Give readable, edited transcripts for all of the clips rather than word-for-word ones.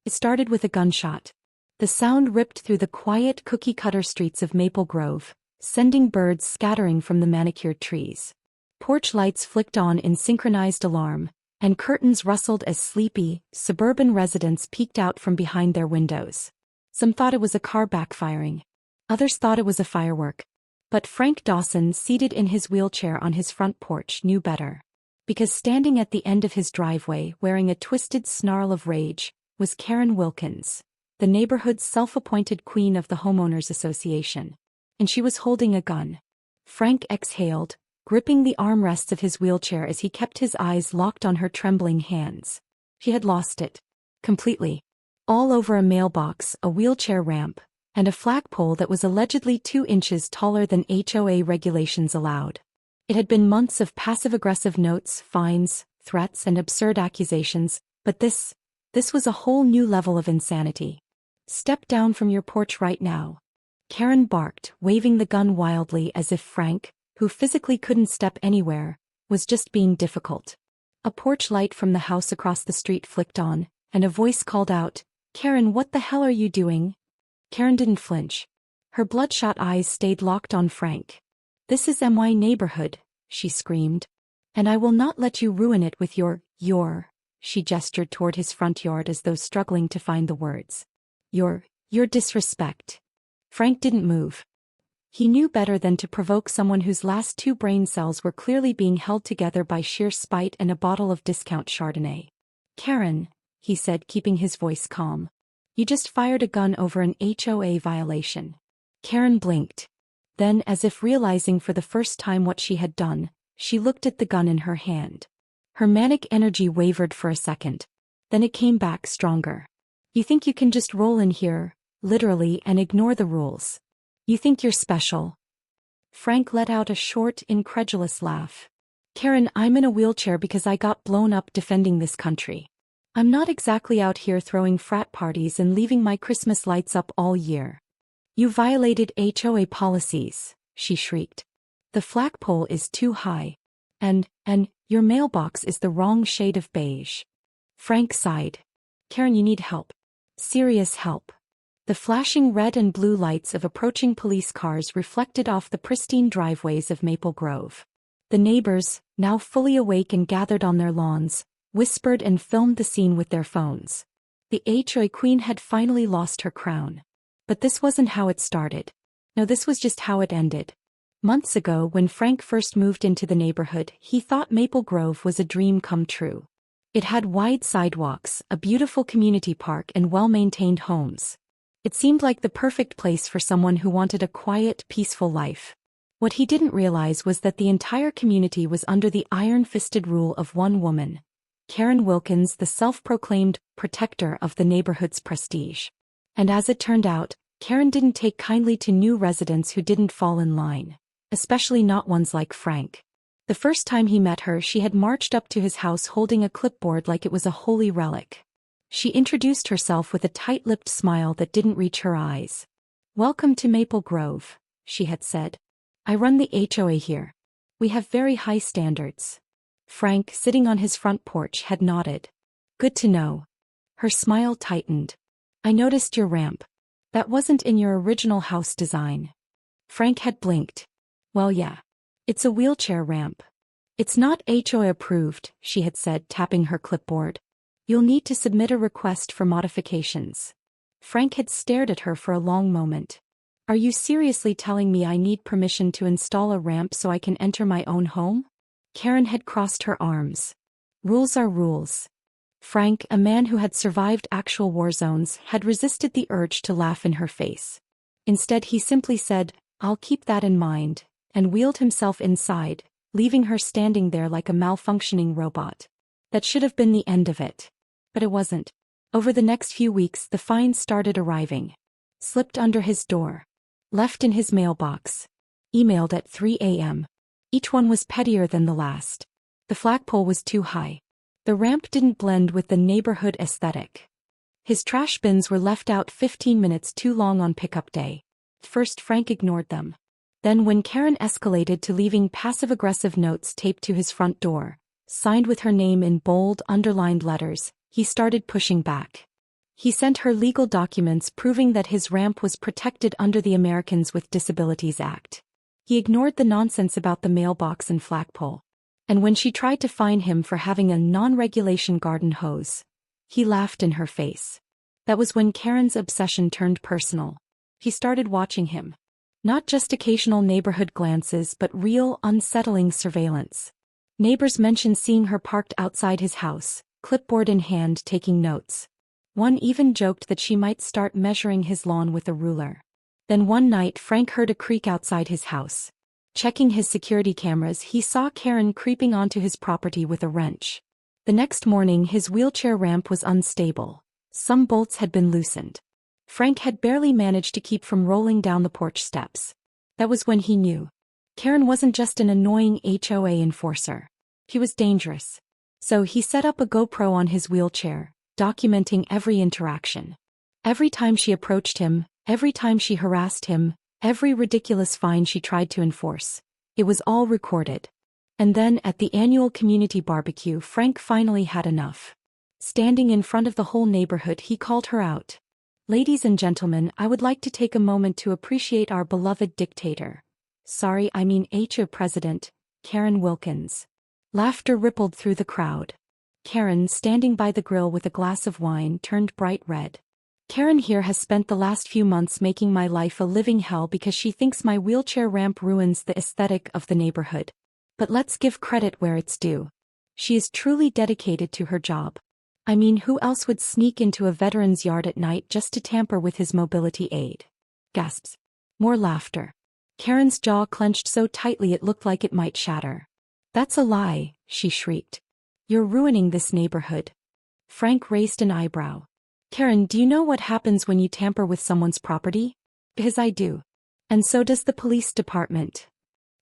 It started with a gunshot. The sound ripped through the quiet cookie-cutter streets of Maple Grove, sending birds scattering from the manicured trees. Porch lights flicked on in synchronized alarm, and curtains rustled as sleepy, suburban residents peeked out from behind their windows. Some thought it was a car backfiring. Others thought it was a firework. But Frank Dawson, seated in his wheelchair on his front porch, knew better. Because standing at the end of his driveway, wearing a twisted snarl of rage, was Karen Wilkins, the neighborhood's self-appointed queen of the homeowners association. And she was holding a gun. Frank exhaled, gripping the armrests of his wheelchair as he kept his eyes locked on her trembling hands. She had lost it. Completely. All over a mailbox, a wheelchair ramp, and a flagpole that was allegedly 2 inches taller than HOA regulations allowed. It had been months of passive-aggressive notes, fines, threats, and absurd accusations, but this was a whole new level of insanity. "Step down from your porch right now," Karen barked, waving the gun wildly as if Frank, who physically couldn't step anywhere, was just being difficult. A porch light from the house across the street flicked on, and a voice called out, "Karen, what the hell are you doing?" Karen didn't flinch. Her bloodshot eyes stayed locked on Frank. "This is my neighborhood," she screamed. "And I will not let you ruin it with your, she gestured toward his front yard as though struggling to find the words. Your disrespect." Frank didn't move. He knew better than to provoke someone whose last 2 brain cells were clearly being held together by sheer spite and a bottle of discount Chardonnay. "Karen," he said, keeping his voice calm. "You just fired a gun over an HOA violation." Karen blinked. Then, as if realizing for the first time what she had done, she looked at the gun in her hand. Her manic energy wavered for a second. Then it came back stronger. "You think you can just roll in here, literally, and ignore the rules? You think you're special?" Frank let out a short, incredulous laugh. "Karen, I'm in a wheelchair because I got blown up defending this country. I'm not exactly out here throwing frat parties and leaving my Christmas lights up all year." "You violated HOA policies," she shrieked. "The flagpole is too high. And your mailbox is the wrong shade of beige." Frank sighed. "Karen, you need help. Serious help." The flashing red and blue lights of approaching police cars reflected off the pristine driveways of Maple Grove. The neighbors, now fully awake and gathered on their lawns, whispered and filmed the scene with their phones. The HOA queen had finally lost her crown. But this wasn't how it started. No, this was just how it ended. Months ago, when Frank first moved into the neighborhood, he thought Maple Grove was a dream come true. It had wide sidewalks, a beautiful community park, and well-maintained homes. It seemed like the perfect place for someone who wanted a quiet, peaceful life. What he didn't realize was that the entire community was under the iron-fisted rule of one woman, Karen Wilkins, the self-proclaimed protector of the neighborhood's prestige. And as it turned out, Karen didn't take kindly to new residents who didn't fall in line, especially not ones like Frank. The first time he met her, she had marched up to his house holding a clipboard like it was a holy relic. She introduced herself with a tight-lipped smile that didn't reach her eyes. "Welcome to Maple Grove," she had said. "I run the HOA here. We have very high standards." Frank, sitting on his front porch, had nodded. "Good to know." Her smile tightened. "I noticed your ramp. That wasn't in your original house design." Frank had blinked. "Well, yeah. It's a wheelchair ramp. It's not HOA approved," she had said, tapping her clipboard. "You'll need to submit a request for modifications." Frank had stared at her for a long moment. "Are you seriously telling me I need permission to install a ramp so I can enter my own home?" Karen had crossed her arms. "Rules are rules." Frank, a man who had survived actual war zones, had resisted the urge to laugh in her face. Instead, he simply said, "I'll keep that in mind," and wheeled himself inside, leaving her standing there like a malfunctioning robot. That should have been the end of it. But it wasn't. Over the next few weeks, the fines started arriving. Slipped under his door. Left in his mailbox. Emailed at 3 a.m. Each one was pettier than the last. The flagpole was too high. The ramp didn't blend with the neighborhood aesthetic. His trash bins were left out 15 minutes too long on pickup day. First, Frank ignored them. Then, when Karen escalated to leaving passive-aggressive notes taped to his front door, signed with her name in bold, underlined letters, he started pushing back. He sent her legal documents proving that his ramp was protected under the Americans with Disabilities Act. He ignored the nonsense about the mailbox and flagpole. And when she tried to fine him for having a non-regulation garden hose, he laughed in her face. That was when Karen's obsession turned personal. He started watching him. Not just occasional neighborhood glances but real, unsettling surveillance. Neighbors mentioned seeing her parked outside his house, clipboard in hand taking notes. One even joked that she might start measuring his lawn with a ruler. Then one night Frank heard a creak outside his house. Checking his security cameras, he saw Karen creeping onto his property with a wrench. The next morning his wheelchair ramp was unstable. Some bolts had been loosened. Frank had barely managed to keep from rolling down the porch steps. That was when he knew. Karen wasn't just an annoying HOA enforcer. She was dangerous. So he set up a GoPro on his wheelchair, documenting every interaction. Every time she approached him, every time she harassed him, every ridiculous fine she tried to enforce. It was all recorded. And then at the annual community barbecue, Frank finally had enough. Standing in front of the whole neighborhood, he called her out. "Ladies and gentlemen, I would like to take a moment to appreciate our beloved dictator. Sorry, I mean HOA President, Karen Wilkins." Laughter rippled through the crowd. Karen, standing by the grill with a glass of wine, turned bright red. "Karen here has spent the last few months making my life a living hell because she thinks my wheelchair ramp ruins the aesthetic of the neighborhood. But let's give credit where it's due. She is truly dedicated to her job. I mean, who else would sneak into a veteran's yard at night just to tamper with his mobility aid?" Gasps. More laughter. Karen's jaw clenched so tightly it looked like it might shatter. "That's a lie," she shrieked. "You're ruining this neighborhood." Frank raised an eyebrow. "Karen, do you know what happens when you tamper with someone's property?" "Because I do. And so does the police department."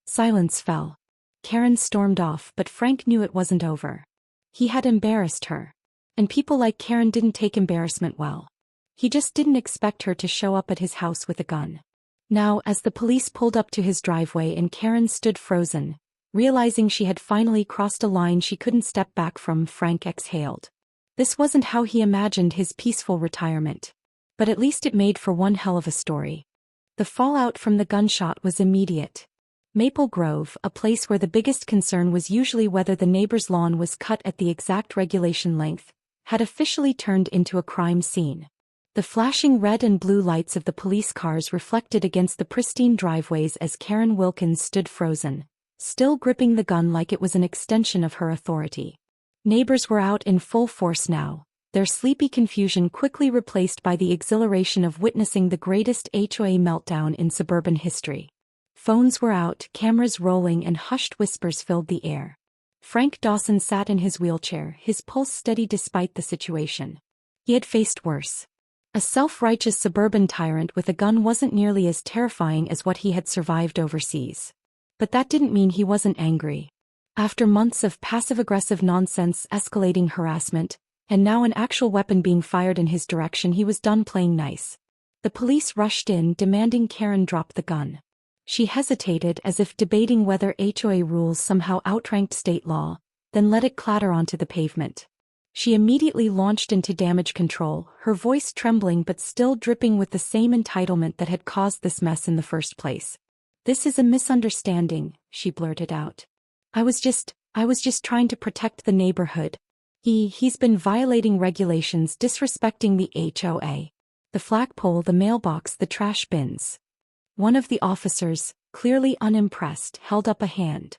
Silence fell. Karen stormed off, but Frank knew it wasn't over. He had embarrassed her. And people like Karen didn't take embarrassment well. He just didn't expect her to show up at his house with a gun. Now, as the police pulled up to his driveway and Karen stood frozen, realizing she had finally crossed a line she couldn't step back from, Frank exhaled. This wasn't how he imagined his peaceful retirement. But at least it made for one hell of a story. The fallout from the gunshot was immediate. Maple Grove, a place where the biggest concern was usually whether the neighbor's lawn was cut at the exact regulation length, had officially turned into a crime scene. The flashing red and blue lights of the police cars reflected against the pristine driveways as Karen Wilkins stood frozen, still gripping the gun like it was an extension of her authority. Neighbors were out in full force now, their sleepy confusion quickly replaced by the exhilaration of witnessing the greatest HOA meltdown in suburban history. Phones were out, cameras rolling, and hushed whispers filled the air. Frank Dawson sat in his wheelchair, his pulse steady despite the situation. He had faced worse. A self-righteous suburban tyrant with a gun wasn't nearly as terrifying as what he had survived overseas. But that didn't mean he wasn't angry. After months of passive-aggressive nonsense, escalating harassment, and now an actual weapon being fired in his direction, he was done playing nice. The police rushed in, demanding Karen drop the gun. She hesitated as if debating whether HOA rules somehow outranked state law, then let it clatter onto the pavement. She immediately launched into damage control, her voice trembling but still dripping with the same entitlement that had caused this mess in the first place. "This is a misunderstanding," she blurted out. I was just trying to protect the neighborhood. He's been violating regulations, disrespecting the HOA. The flagpole, the mailbox, the trash bins." One of the officers, clearly unimpressed, held up a hand.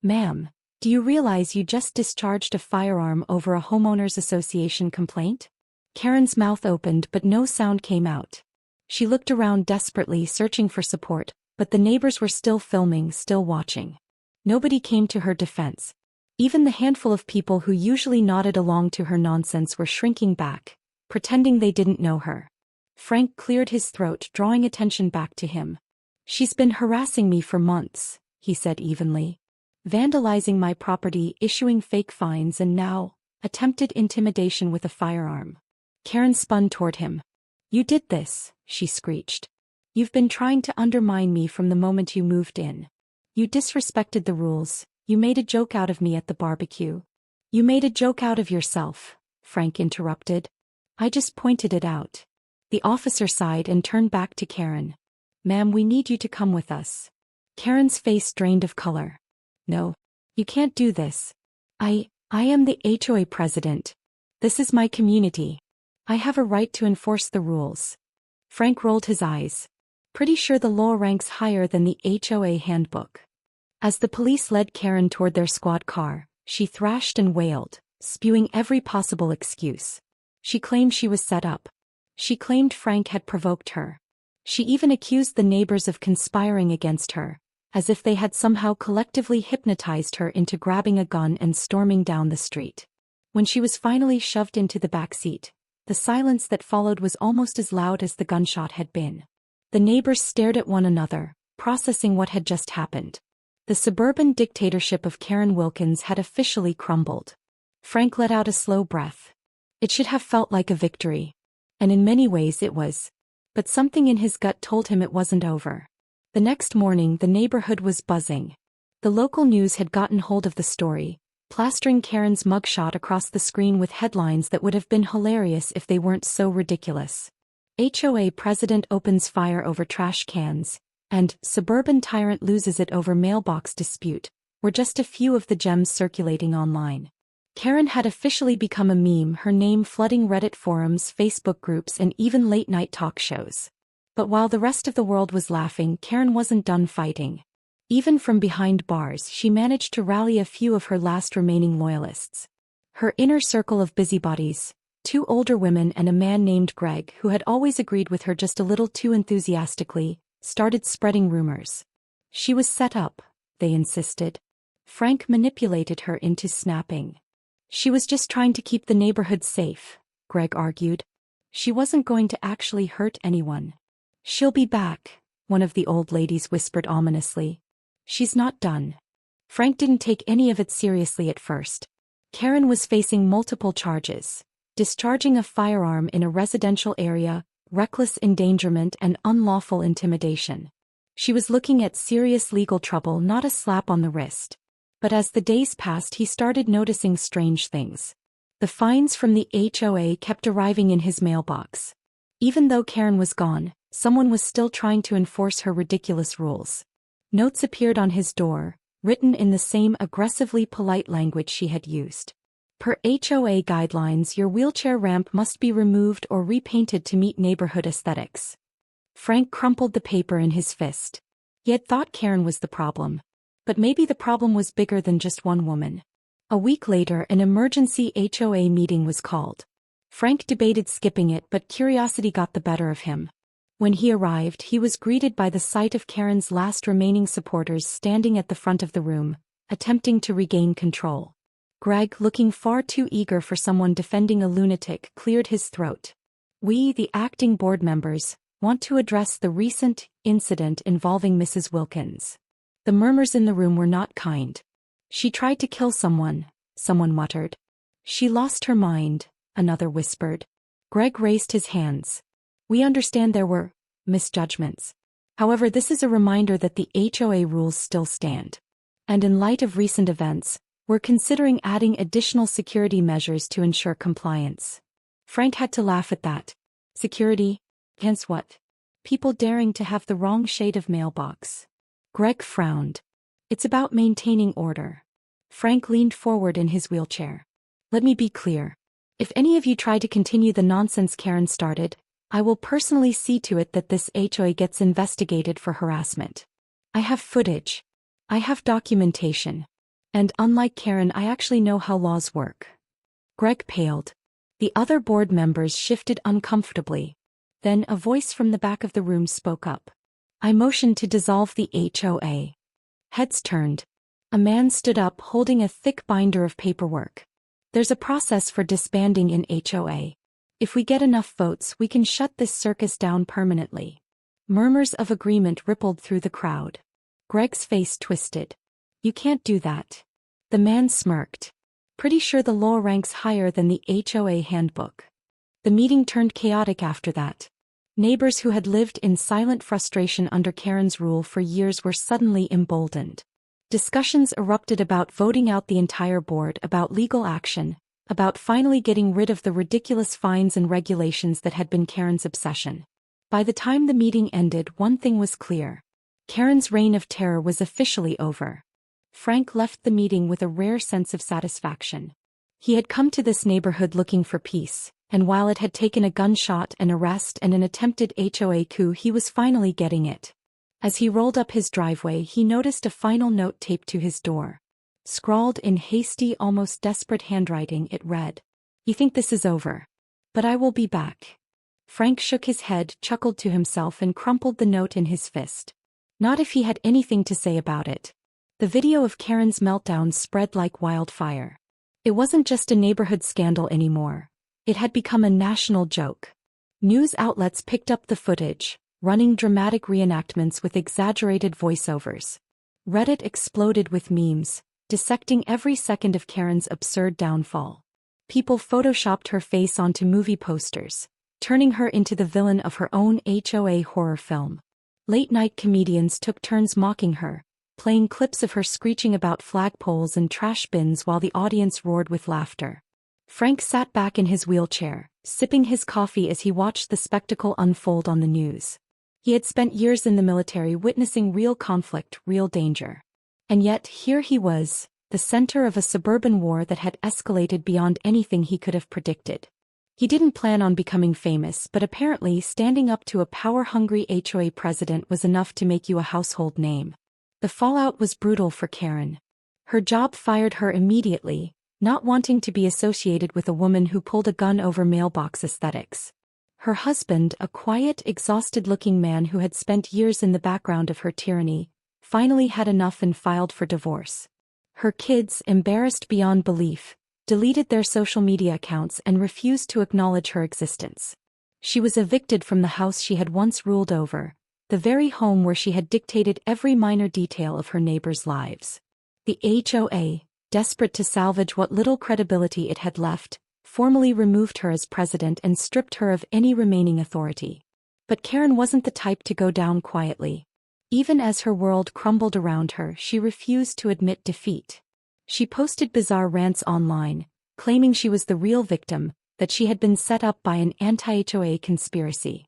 "Ma'am, do you realize you just discharged a firearm over a homeowners association complaint?" Karen's mouth opened but no sound came out. She looked around desperately, searching for support, but the neighbors were still filming, still watching. Nobody came to her defense. Even the handful of people who usually nodded along to her nonsense were shrinking back, pretending they didn't know her. Frank cleared his throat, drawing attention back to him. "She's been harassing me for months," he said evenly. "Vandalizing my property, issuing fake fines, and now, attempted intimidation with a firearm." Karen spun toward him. "You did this," she screeched. "You've been trying to undermine me from the moment you moved in. You disrespected the rules, you made a joke out of me at the barbecue." "You made a joke out of yourself," Frank interrupted. I just pointed it out. The officer sighed and turned back to Karen. Ma'am, we need you to come with us. Karen's face drained of color. No. You can't do this. I am the HOA president. This is my community. I have a right to enforce the rules. Frank rolled his eyes. Pretty sure the law ranks higher than the HOA handbook. As the police led Karen toward their squad car, she thrashed and wailed, spewing every possible excuse. She claimed she was set up. She claimed Frank had provoked her. She even accused the neighbors of conspiring against her, as if they had somehow collectively hypnotized her into grabbing a gun and storming down the street. When she was finally shoved into the back seat, the silence that followed was almost as loud as the gunshot had been. The neighbors stared at one another, processing what had just happened. The suburban dictatorship of Karen Wilkins had officially crumbled. Frank let out a slow breath. It should have felt like a victory. And in many ways it was. But something in his gut told him it wasn't over. The next morning the neighborhood was buzzing. The local news had gotten hold of the story, plastering Karen's mugshot across the screen with headlines that would have been hilarious if they weren't so ridiculous. HOA president opens fire over trash cans, and suburban tyrant loses it over mailbox dispute, were just a few of the gems circulating online. Karen had officially become a meme, her name flooding Reddit forums, Facebook groups, and even late-night talk shows. But while the rest of the world was laughing, Karen wasn't done fighting. Even from behind bars, she managed to rally a few of her last remaining loyalists. Her inner circle of busybodies, 2 older women and a man named Greg who had always agreed with her just a little too enthusiastically, started spreading rumors. She was set up, they insisted. Frank manipulated her into snapping. She was just trying to keep the neighborhood safe, Greg argued. She wasn't going to actually hurt anyone. She'll be back, one of the old ladies whispered ominously. She's not done. Frank didn't take any of it seriously at first. Karen was facing multiple charges: discharging a firearm in a residential area, reckless endangerment, and unlawful intimidation. She was looking at serious legal trouble, not a slap on the wrist. But as the days passed, he started noticing strange things. The fines from the HOA kept arriving in his mailbox. Even though Karen was gone, someone was still trying to enforce her ridiculous rules. Notes appeared on his door, written in the same aggressively polite language she had used. Per HOA guidelines, your wheelchair ramp must be removed or repainted to meet neighborhood aesthetics. Frank crumpled the paper in his fist. He had thought Karen was the problem. But maybe the problem was bigger than just one woman. A week later, an emergency HOA meeting was called. Frank debated skipping it, but curiosity got the better of him. When he arrived, he was greeted by the sight of Karen's last remaining supporters standing at the front of the room, attempting to regain control. Greg, looking far too eager for someone defending a lunatic, cleared his throat. We, the acting board members, want to address the recent incident involving Mrs. Wilkins. The murmurs in the room were not kind. She tried to kill someone, someone muttered. She lost her mind, another whispered. Greg raised his hands. We understand there were misjudgments. However, this is a reminder that the HOA rules still stand. And in light of recent events, we're considering adding additional security measures to ensure compliance. Frank had to laugh at that. Security? Against what? People daring to have the wrong shade of mailbox. Greg frowned. It's about maintaining order. Frank leaned forward in his wheelchair. Let me be clear. If any of you try to continue the nonsense Karen started, I will personally see to it that this HOA gets investigated for harassment. I have footage. I have documentation. And unlike Karen, I actually know how laws work. Greg paled. The other board members shifted uncomfortably. Then a voice from the back of the room spoke up. I motioned to dissolve the HOA. Heads turned. A man stood up holding a thick binder of paperwork. There's a process for disbanding in HOA. If we get enough votes, we can shut this circus down permanently. Murmurs of agreement rippled through the crowd. Greg's face twisted. You can't do that. The man smirked. Pretty sure the law ranks higher than the HOA handbook. The meeting turned chaotic after that. Neighbors who had lived in silent frustration under Karen's rule for years were suddenly emboldened. Discussions erupted about voting out the entire board, about legal action, about finally getting rid of the ridiculous fines and regulations that had been Karen's obsession. By the time the meeting ended, one thing was clear. Karen's reign of terror was officially over. Frank left the meeting with a rare sense of satisfaction. He had come to this neighborhood looking for peace, and while it had taken a gunshot, an arrest, and an attempted HOA coup, he was finally getting it. As he rolled up his driveway, he noticed a final note taped to his door. Scrawled in hasty, almost desperate handwriting, it read, "You think this is over? But I will be back." Frank shook his head, chuckled to himself, and crumpled the note in his fist. Not if he had anything to say about it. The video of Karen's meltdown spread like wildfire. It wasn't just a neighborhood scandal anymore. It had become a national joke. News outlets picked up the footage, running dramatic reenactments with exaggerated voiceovers. Reddit exploded with memes, dissecting every second of Karen's absurd downfall. People photoshopped her face onto movie posters, turning her into the villain of her own HOA horror film. Late-night comedians took turns mocking her, playing clips of her screeching about flagpoles and trash bins while the audience roared with laughter. Frank sat back in his wheelchair, sipping his coffee as he watched the spectacle unfold on the news. He had spent years in the military witnessing real conflict, real danger. And yet, here he was, the center of a suburban war that had escalated beyond anything he could have predicted. He didn't plan on becoming famous, but apparently standing up to a power-hungry HOA president was enough to make you a household name. The fallout was brutal for Karen. Her job fired her immediately, not wanting to be associated with a woman who pulled a gun over mailbox aesthetics. Her husband, a quiet, exhausted-looking man who had spent years in the background of her tyranny, finally had enough and filed for divorce. Her kids, embarrassed beyond belief, deleted their social media accounts and refused to acknowledge her existence. She was evicted from the house she had once ruled over, the very home where she had dictated every minor detail of her neighbors' lives. The HOA, desperate to salvage what little credibility it had left, formally removed her as president and stripped her of any remaining authority. But Karen wasn't the type to go down quietly. Even as her world crumbled around her, she refused to admit defeat. She posted bizarre rants online, claiming she was the real victim, that she had been set up by an anti-HOA conspiracy.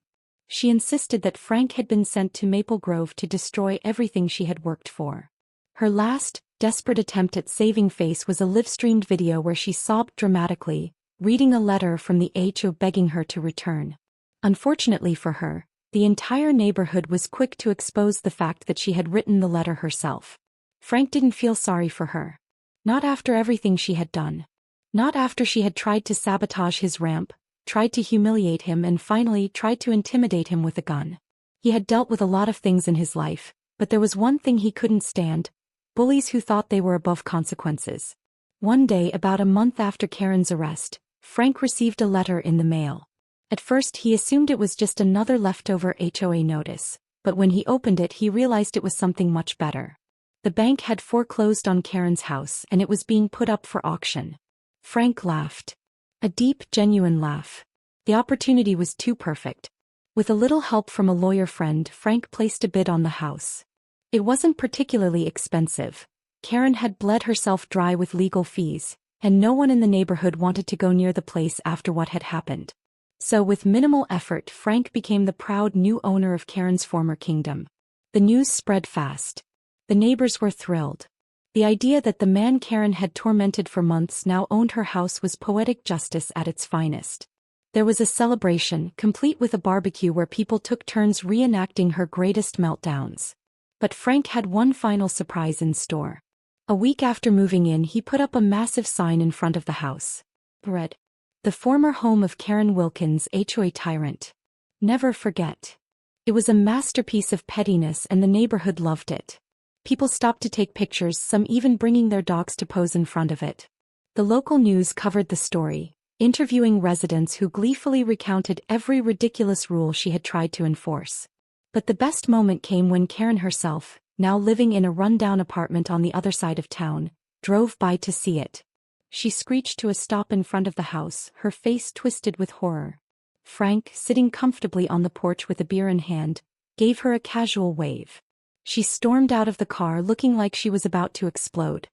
She insisted that Frank had been sent to Maple Grove to destroy everything she had worked for. Her last, desperate attempt at saving face was a live-streamed video where she sobbed dramatically, reading a letter from the HOA begging her to return. Unfortunately for her, the entire neighborhood was quick to expose the fact that she had written the letter herself. Frank didn't feel sorry for her. Not after everything she had done. Not after she had tried to sabotage his ramp, tried to humiliate him, and finally tried to intimidate him with a gun. He had dealt with a lot of things in his life, but there was one thing he couldn't stand: bullies who thought they were above consequences. One day, about a month after Karen's arrest, Frank received a letter in the mail. At first he assumed it was just another leftover HOA notice, but when he opened it he realized it was something much better. The bank had foreclosed on Karen's house and it was being put up for auction. Frank laughed. A deep, genuine laugh. The opportunity was too perfect. With a little help from a lawyer friend, Frank placed a bid on the house. It wasn't particularly expensive. Karen had bled herself dry with legal fees, and no one in the neighborhood wanted to go near the place after what had happened. So with minimal effort, Frank became the proud new owner of Karen's former kingdom. The news spread fast. The neighbors were thrilled. The idea that the man Karen had tormented for months now owned her house was poetic justice at its finest. There was a celebration, complete with a barbecue where people took turns reenacting her greatest meltdowns. But Frank had one final surprise in store. A week after moving in, he put up a massive sign in front of the house. Read, "The former home of Karen Wilkins, HOA tyrant. Never forget." It was a masterpiece of pettiness and the neighborhood loved it. People stopped to take pictures, some even bringing their dogs to pose in front of it. The local news covered the story, interviewing residents who gleefully recounted every ridiculous rule she had tried to enforce. But the best moment came when Karen herself, now living in a run-down apartment on the other side of town, drove by to see it. She screeched to a stop in front of the house, her face twisted with horror. Frank, sitting comfortably on the porch with a beer in hand, gave her a casual wave. She stormed out of the car looking like she was about to explode.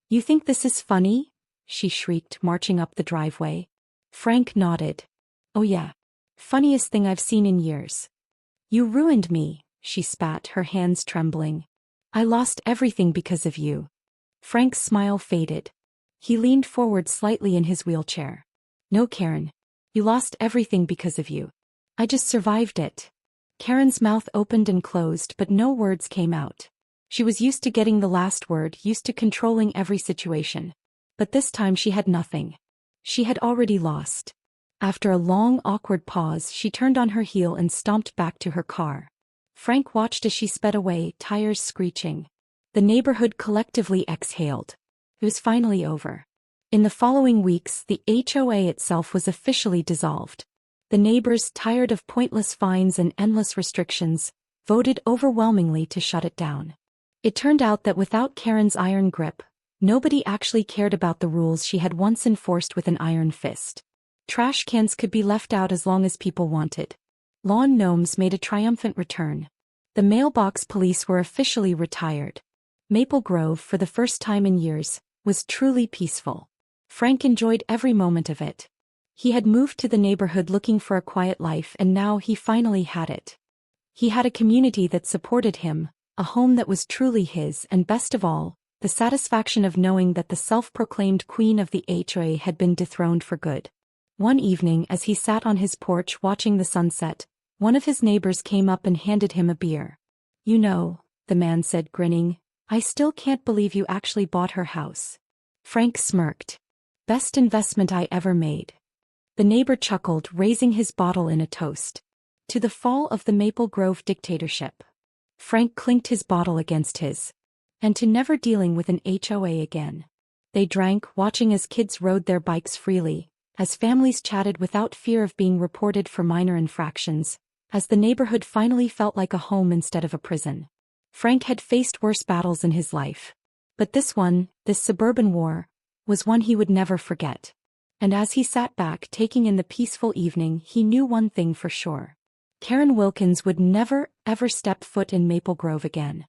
"You think this is funny?" she shrieked, marching up the driveway. Frank nodded. Oh yeah. Funniest thing I've seen in years. You ruined me, she spat, her hands trembling. I lost everything because of you. Frank's smile faded. He leaned forward slightly in his wheelchair. No, Karen. You lost everything because of you. I just survived it. Karen's mouth opened and closed, but no words came out. She was used to getting the last word, used to controlling every situation. But this time she had nothing. She had already lost. After a long, awkward pause, she turned on her heel and stomped back to her car. Frank watched as she sped away, tires screeching. The neighborhood collectively exhaled. It was finally over. In the following weeks, the HOA itself was officially dissolved. The neighbors, tired of pointless fines and endless restrictions, voted overwhelmingly to shut it down. It turned out that without Karen's iron grip, nobody actually cared about the rules she had once enforced with an iron fist. Trash cans could be left out as long as people wanted. Lawn gnomes made a triumphant return. The mailbox police were officially retired. Maple Grove, for the first time in years, was truly peaceful. Frank enjoyed every moment of it. He had moved to the neighborhood looking for a quiet life, and now he finally had it. He had a community that supported him, a home that was truly his, and best of all, the satisfaction of knowing that the self-proclaimed queen of the HOA had been dethroned for good. One evening, as he sat on his porch watching the sunset, one of his neighbors came up and handed him a beer. You know, the man said, grinning, I still can't believe you actually bought her house. Frank smirked. Best investment I ever made. The neighbor chuckled, raising his bottle in a toast. To the fall of the Maple Grove dictatorship. Frank clinked his bottle against his. And to never dealing with an HOA again. They drank, watching as kids rode their bikes freely, as families chatted without fear of being reported for minor infractions, as the neighborhood finally felt like a home instead of a prison. Frank had faced worse battles in his life. But this one, this suburban war, was one he would never forget. And as he sat back taking in the peaceful evening, he knew one thing for sure. Karen Wilkins would never, ever step foot in Maple Grove again.